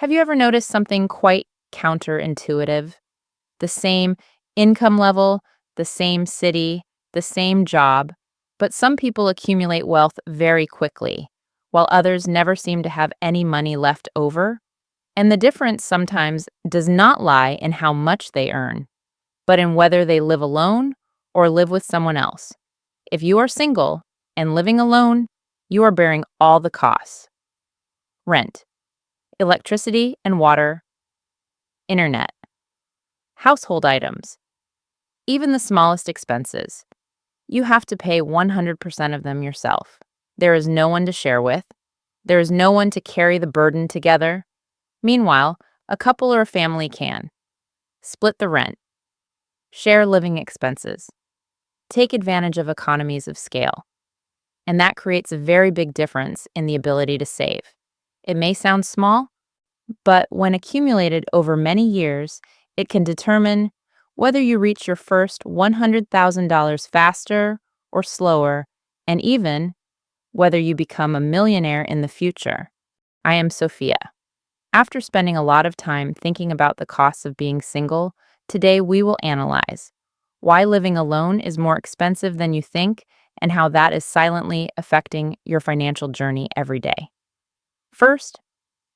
Have you ever noticed something quite counterintuitive? The same income level, the same city, the same job, but some people accumulate wealth very quickly, while others never seem to have any money left over. And the difference sometimes does not lie in how much they earn, but in whether they live alone or live with someone else. If you are single and living alone, you are bearing all the costs: rent, electricity and water, internet, household items, even the smallest expenses. You have to pay 100% of them yourself. There is no one to share with. There is no one to carry the burden together. Meanwhile, a couple or a family can split the rent, share living expenses, take advantage of economies of scale. And that creates a very big difference in the ability to save. It may sound small, but when accumulated over many years, it can determine whether you reach your first $100,000 faster or slower, and even whether you become a millionaire in the future. I am Sophia. After spending a lot of time thinking about the costs of being single, today we will analyze why living alone is more expensive than you think and how that is silently affecting your financial journey every day. First,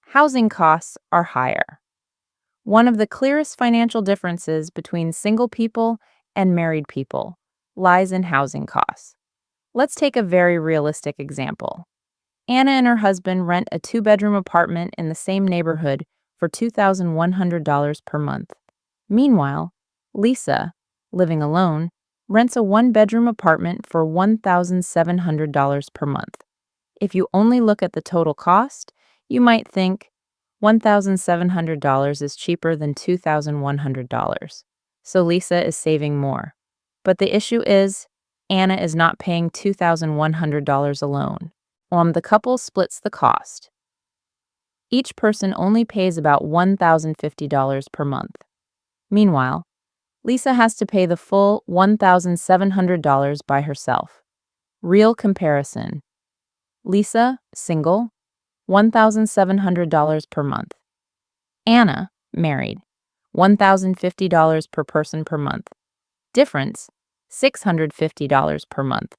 housing costs are higher. One of the clearest financial differences between single people and married people lies in housing costs. Let's take a very realistic example. Anna and her husband rent a two-bedroom apartment in the same neighborhood for $2,100 per month. Meanwhile, Lisa, living alone, rents a one-bedroom apartment for $1,700 per month. If you only look at the total cost, you might think $1,700 is cheaper than $2,100. So Lisa is saving more. But the issue is, Anna is not paying $2,100 alone. The couple splits the cost. Each person only pays about $1,050 per month. Meanwhile, Lisa has to pay the full $1,700 by herself. Real comparison. Lisa, single, $1,700 per month. Anna, married, $1,050 per person per month. Difference, $650 per month.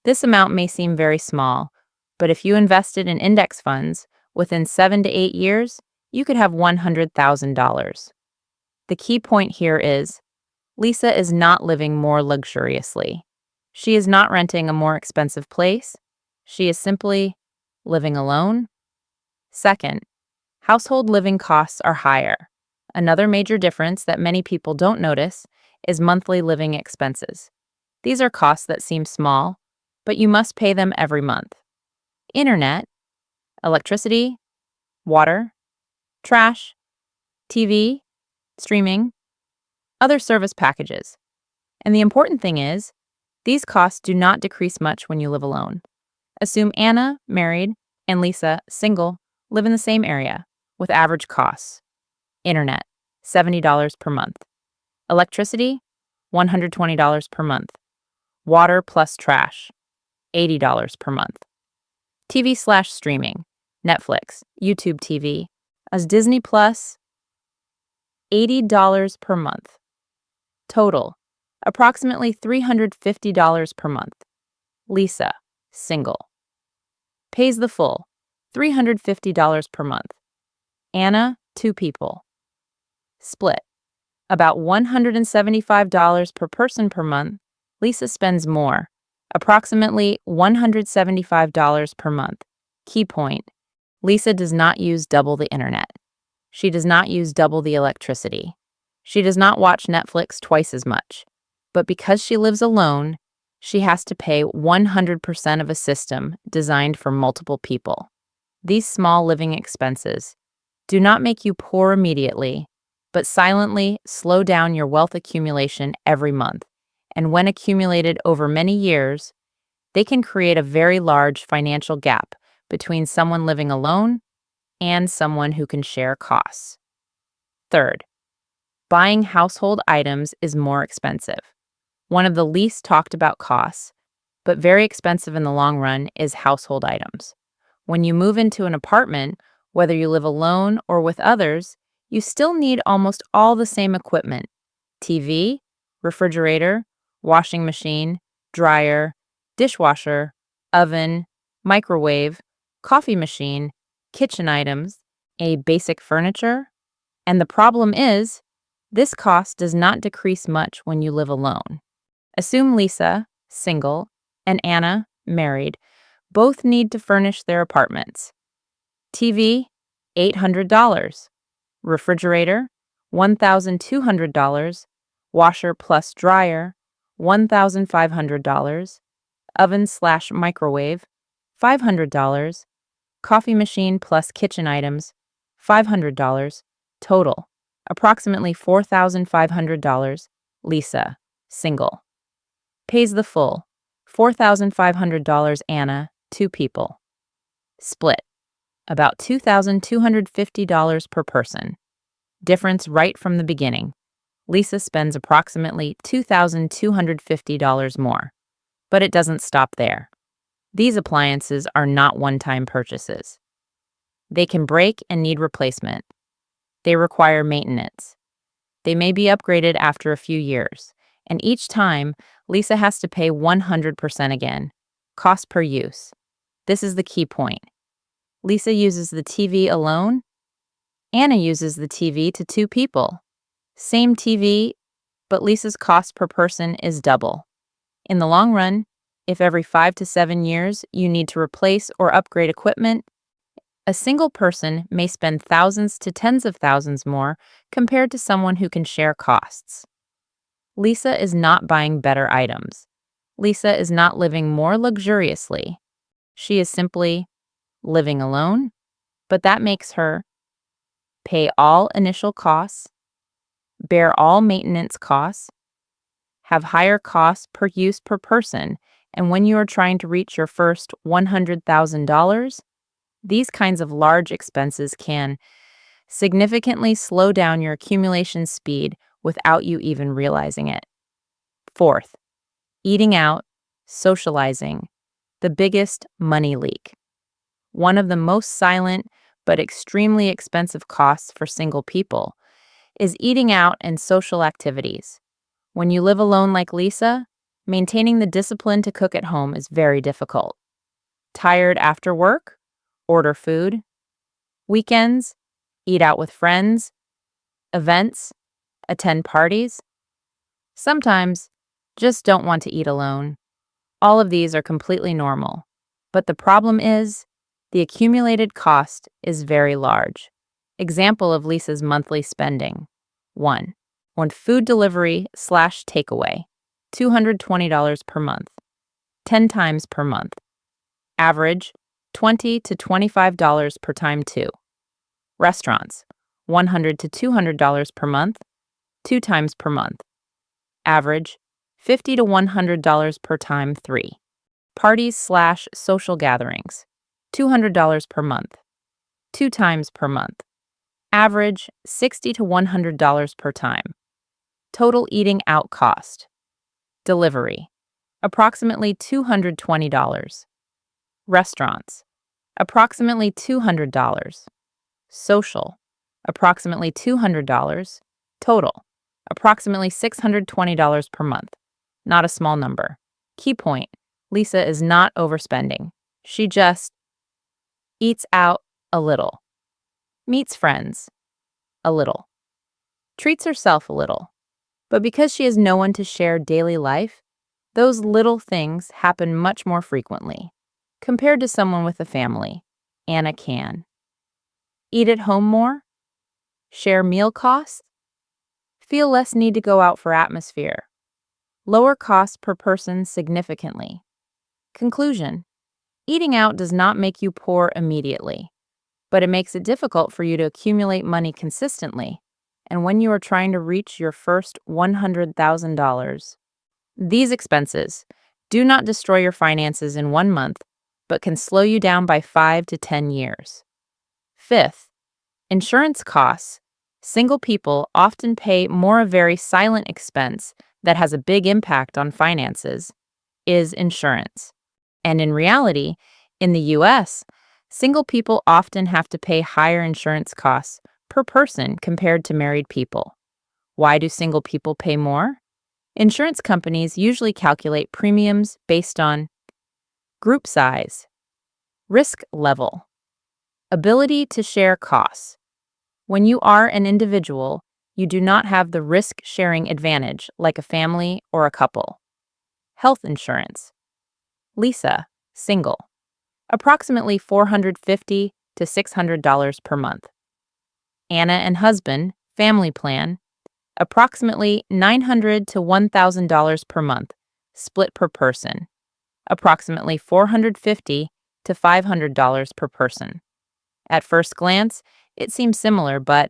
This amount may seem very small, but if you invested in index funds, within 7 to 8 years, you could have $100,000. The key point here is, Lisa is not living more luxuriously. She is not renting a more expensive place. She is simply living alone. Second, household living costs are higher. Another major difference that many people don't notice is monthly living expenses. These are costs that seem small, but you must pay them every month. Internet, electricity, water, trash, TV, streaming, other service packages. And the important thing is, these costs do not decrease much when you live alone. Assume Anna, married, and Lisa, single, live in the same area, with average costs. Internet, $70 per month. Electricity, $120 per month. Water plus trash, $80 per month. TV/streaming, Netflix, YouTube TV, as Disney Plus, $80 per month. Total, approximately $350 per month. Lisa, single, pays the full $350 per month. Anna, two people, split, about $175 per person per month. Lisa spends more, approximately $175 per month. Key point, Lisa does not use double the internet. She does not use double the electricity. She does not watch Netflix twice as much. But because she lives alone, she has to pay 100% of a system designed for multiple people. These small living expenses do not make you poor immediately, but silently slow down your wealth accumulation every month. And when accumulated over many years, they can create a very large financial gap between someone living alone and someone who can share costs. Third, buying household items is more expensive. One of the least talked about costs, but very expensive in the long run, is household items. When you move into an apartment Whether you live alone or with others, you still need almost all the same equipment: TV, refrigerator, washing machine, dryer, dishwasher, oven, microwave, coffee machine, kitchen items, a basic furniture. And the problem is, this cost does not decrease much when you live alone. Assume Lisa, single, and Anna, married, both need to furnish their apartments. TV, $800. Refrigerator, $1,200. Washer plus dryer, $1,500. Oven/microwave, $500. Coffee machine plus kitchen items, $500. Total, approximately $4,500. Lisa, single. Pays the full, $4,500. Anna, 2 people. Split, about $2,250 per person. Difference right from the beginning. Lisa spends approximately $2,250 more. But it doesn't stop there. These appliances are not one-time purchases. They can break and need replacement. They require maintenance. They may be upgraded after a few years, and each time, Lisa has to pay 100% again. Cost per use. This is the key point. Lisa uses the TV alone. Anna uses the TV to 2 people. Same TV, but Lisa's cost per person is double. In the long run, if every 5 to 7 years you need to replace or upgrade equipment, a single person may spend thousands to tens of thousands more compared to someone who can share costs. Lisa is not buying better items. Lisa is not living more luxuriously. She is simply living alone, but that makes her pay all initial costs, bear all maintenance costs, have higher costs per use per person, and when you are trying to reach your first $100,000, these kinds of large expenses can significantly slow down your accumulation speed without you even realizing it. Fourth, eating out, socializing, the biggest money leak. One of the most silent but extremely expensive costs for single people is eating out and social activities. When you live alone like Lisa, maintaining the discipline to cook at home is very difficult. Tired after work? Order food. Weekends? Eat out with friends. Events? Attend parties. Sometimes, just don't want to eat alone. All of these are completely normal. But the problem is, the accumulated cost is very large. Example of Lisa's monthly spending. 1. On food delivery/takeaway, $220 per month, 10 times per month. Average, $20 to $25 per time. 2. Restaurants, $100 to $200 per month, 2 times per month. Average, $50 to $100 per time. 3. Parties/social gatherings, $200 per month, 2 times per month. Average, $60 to $100 per time. Total eating out cost. Delivery, approximately $220. Restaurants, approximately $200. Social, approximately $200. Total, approximately $620 per month. Not a small number. Key point, Lisa is not overspending. She just eats out a little, meets friends a little, treats herself a little. But because she has no one to share daily life, those little things happen much more frequently. Compared to someone with a family, Anna can eat at home more, share meal costs, feel less need to go out for atmosphere, lower costs per person significantly. Conclusion: eating out does not make you poor immediately, but it makes it difficult for you to accumulate money consistently. And when you are trying to reach your first $100,000, these expenses do not destroy your finances in 1 month, but can slow you down by 5 to 10 years. Fifth, insurance costs. Single people often pay more. A very silent expense that has a big impact on finances is insurance. And in reality, in the US, Single people often have to pay higher insurance costs per person compared to married people. Why do single people pay more? Insurance companies usually calculate premiums based on group size, risk level, ability to share costs. When you are an individual, you do not have the risk sharing advantage like a family or a couple. Health insurance. Lisa, single. Approximately $450 to $600 per month. Anna and husband, family plan. Approximately $900 to $1,000 per month, split per person. Approximately $450 to $500 per person. At first glance, it seems similar, but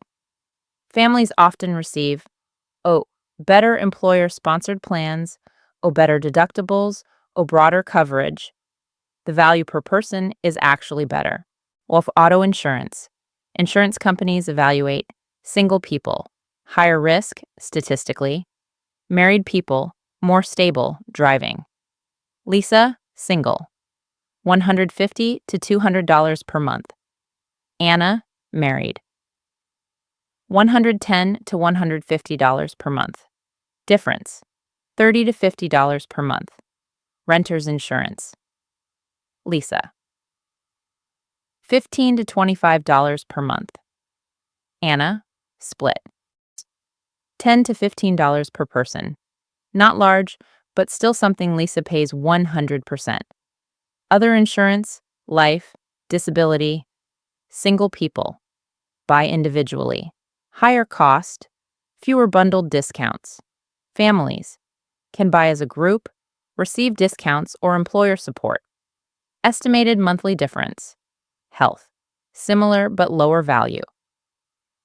families often receive oh, better employer-sponsored plans, better deductibles, broader coverage. The value per person is actually better. Well, for auto insurance, insurance companies evaluate single people, higher risk statistically, married people, more stable driving. Lisa, single, $150 to $200 per month. Anna, married, $110 to $150 per month. Difference, $30 to $50 per month. Renter's insurance. Lisa, $15 to $25 per month. Anna, split, $10 to $15 per person. Not large, but still something Lisa pays 100%. Other insurance, life, disability, single people, buy individually. Higher cost, fewer bundled discounts. Families can buy as a group, receive discounts or employer support. Estimated monthly difference. Health, similar but lower value.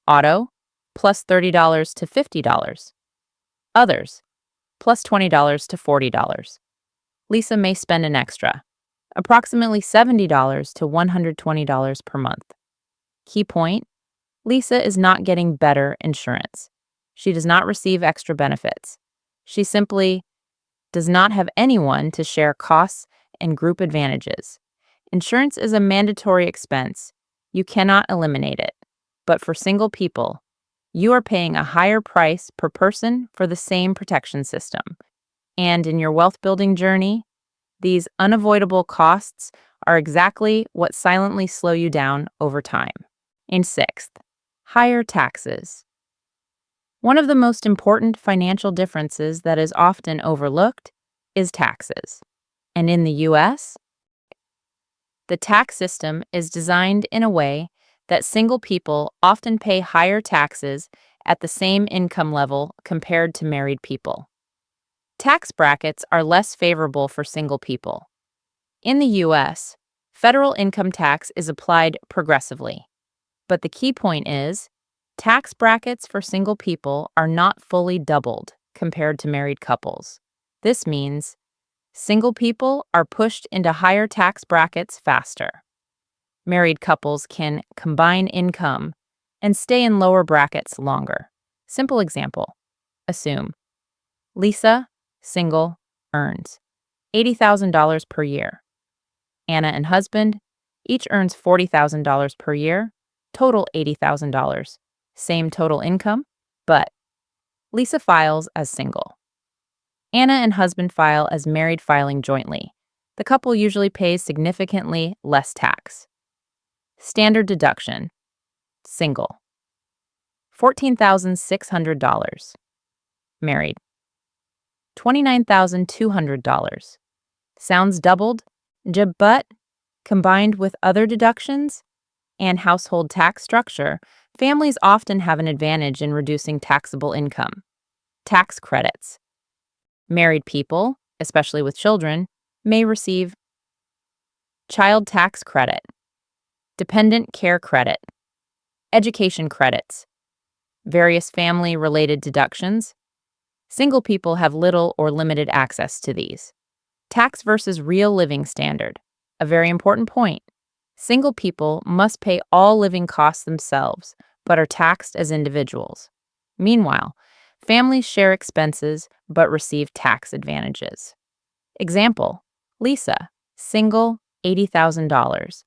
Auto, plus $30 to $50. Others, plus $20 to $40. Lisa may spend an extra, approximately $70 to $120 per month. Key point, Lisa is not getting better insurance. She does not receive extra benefits. She simply does not have anyone to share costs and group advantages. Insurance is a mandatory expense. You cannot eliminate it. But for single people, you are paying a higher price per person for the same protection system. And in your wealth building journey, these unavoidable costs are exactly what silently slow you down over time. And sixth, higher taxes. One of the most important financial differences that is often overlooked is taxes. And in the US, the tax system is designed in a way that single people often pay higher taxes at the same income level compared to married people. Tax brackets are less favorable for single people. In the US, federal income tax is applied progressively. But the key point is, tax brackets for single people are not fully doubled compared to married couples. This means single people are pushed into higher tax brackets faster. Married couples can combine income and stay in lower brackets longer. Simple example. Assume Lisa, single, earns $80,000 per year. Anna and husband each earns $40,000 per year, total $80,000. Same total income, but Lisa files as single. Anna and husband file as married filing jointly. The couple usually pays significantly less tax. Standard deduction. Single. $14,600. Married. $29,200. Sounds doubled, but combined with other deductions and household tax structure, families often have an advantage in reducing taxable income. Tax credits. Married people, especially with children, may receive child tax credit, dependent care credit, education credits, various family-related deductions. Single people have little or limited access to these. Tax versus real living standard. A very important point. Single people must pay all living costs themselves, but are taxed as individuals. Meanwhile, families share expenses but receive tax advantages. Example, Lisa, single, $80,000.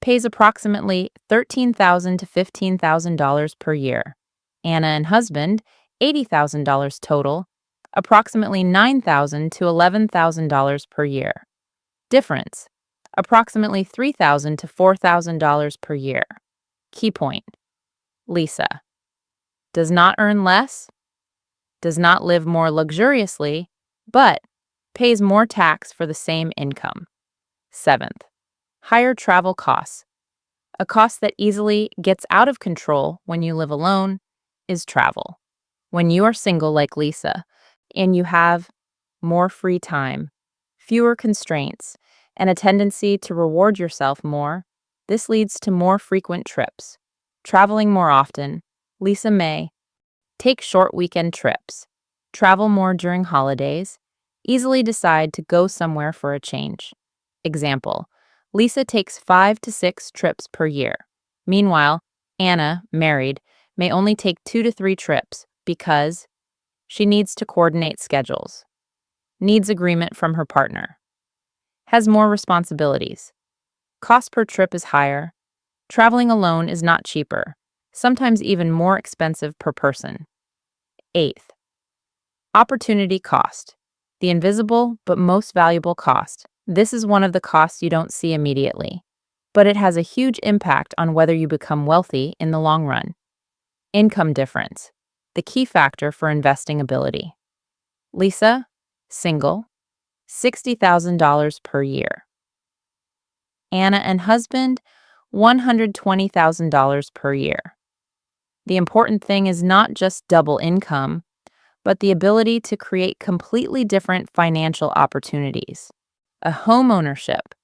pays approximately $13,000 to $15,000 per year. Anna and husband, $80,000 total, approximately $9,000 to $11,000 per year. Difference, approximately $3,000 to $4,000 per year. Key point, Lisa does not earn less, does not live more luxuriously, but pays more tax for the same income. Seventh, higher travel costs. A cost that easily gets out of control when you live alone is travel. When you are single like Lisa and you have more free time, fewer constraints, and a tendency to reward yourself more, this leads to more frequent trips. Traveling more often, Lisa may take short weekend trips, travel more during holidays, easily decide to go somewhere for a change. Example, Lisa takes 5 to 6 trips per year. Meanwhile, Anna, married, may only take 2 to 3 trips because she needs to coordinate schedules, needs agreement from her partner, has more responsibilities. Cost per trip is higher. Traveling alone is not cheaper, sometimes even more expensive per person. Eighth, opportunity cost. The invisible but most valuable cost. This is one of the costs you don't see immediately, but it has a huge impact on whether you become wealthy in the long run. Income difference, the key factor for investing ability. Lisa, single, $60,000 per year. Anna and husband, $120,000 per year. The important thing is not just double income, but the ability to create completely different financial opportunities. A home ownership,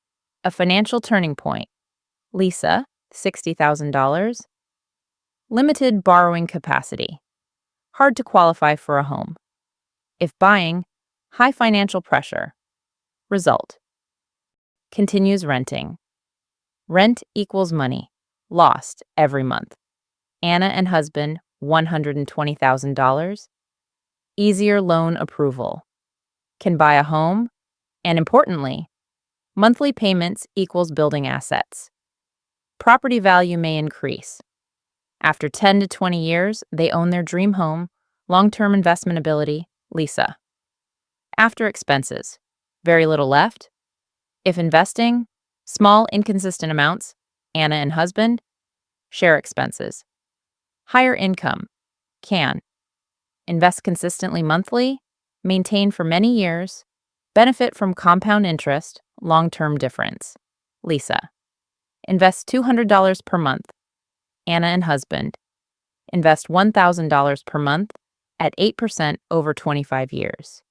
a financial turning point. Lisa, $60,000. Limited borrowing capacity. Hard to qualify for a home. If buying, high financial pressure. Result. Continues renting. Rent equals money. Lost every month. Anna and husband, $120,000. Easier loan approval. Can buy a home. And importantly, monthly payments equals building assets. Property value may increase. After 10 to 20 years, they own their dream home, long-term investment ability, Lisa. After expenses, very little left. If investing, small inconsistent amounts, Anna and husband, share expenses. Higher income, can. Invest consistently monthly, maintain for many years, benefit from compound interest, long-term difference. Lisa. Invest $200 per month. Anna and husband. Invest $1,000 per month at 8% over 25 years.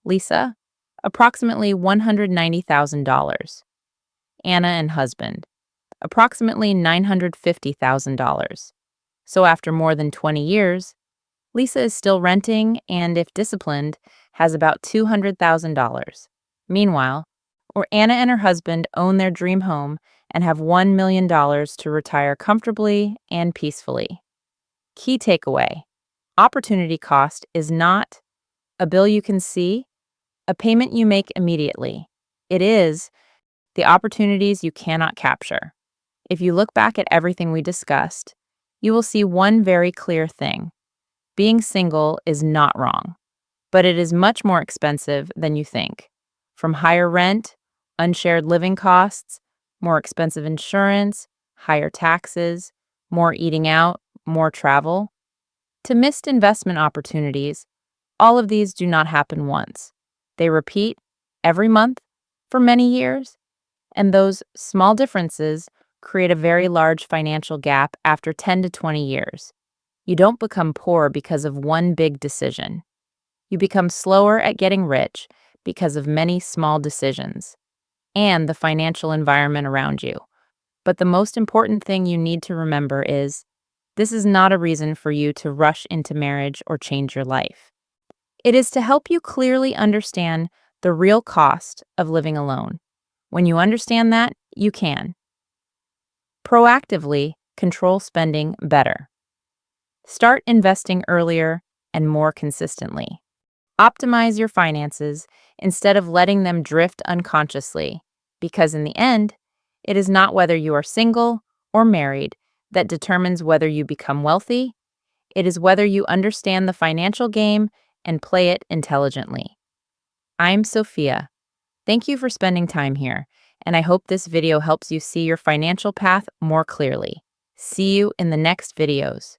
Lisa. Approximately $190,000. Anna and husband. Approximately $950,000. So after more than 20 years, Lisa is still renting and, if disciplined, has about $200,000. Meanwhile, Anna and her husband own their dream home and have $1 million to retire comfortably and peacefully. Key takeaway, opportunity cost is not a bill you can see, a payment you make immediately. It is the opportunities you cannot capture. If you look back at everything we discussed, you will see one very clear thing. Being single is not wrong, but it is much more expensive than you think. From higher rent, unshared living costs, more expensive insurance, higher taxes, more eating out, more travel, to missed investment opportunities, all of these do not happen once. They repeat every month for many years, and those small differences create a very large financial gap after 10 to 20 years. You don't become poor because of one big decision. You become slower at getting rich because of many small decisions and the financial environment around you. But the most important thing you need to remember is this is not a reason for you to rush into marriage or change your life. It is to help you clearly understand the real cost of living alone. When you understand that, you can proactively control spending better. Start investing earlier and more consistently. Optimize your finances instead of letting them drift unconsciously, because in the end, It is not whether you are single or married that determines whether you become wealthy. It is whether you understand the financial game and play it intelligently. I'm Sophia. Thank you for spending time here, and I hope this video helps you see your financial path more clearly. See you in the next videos.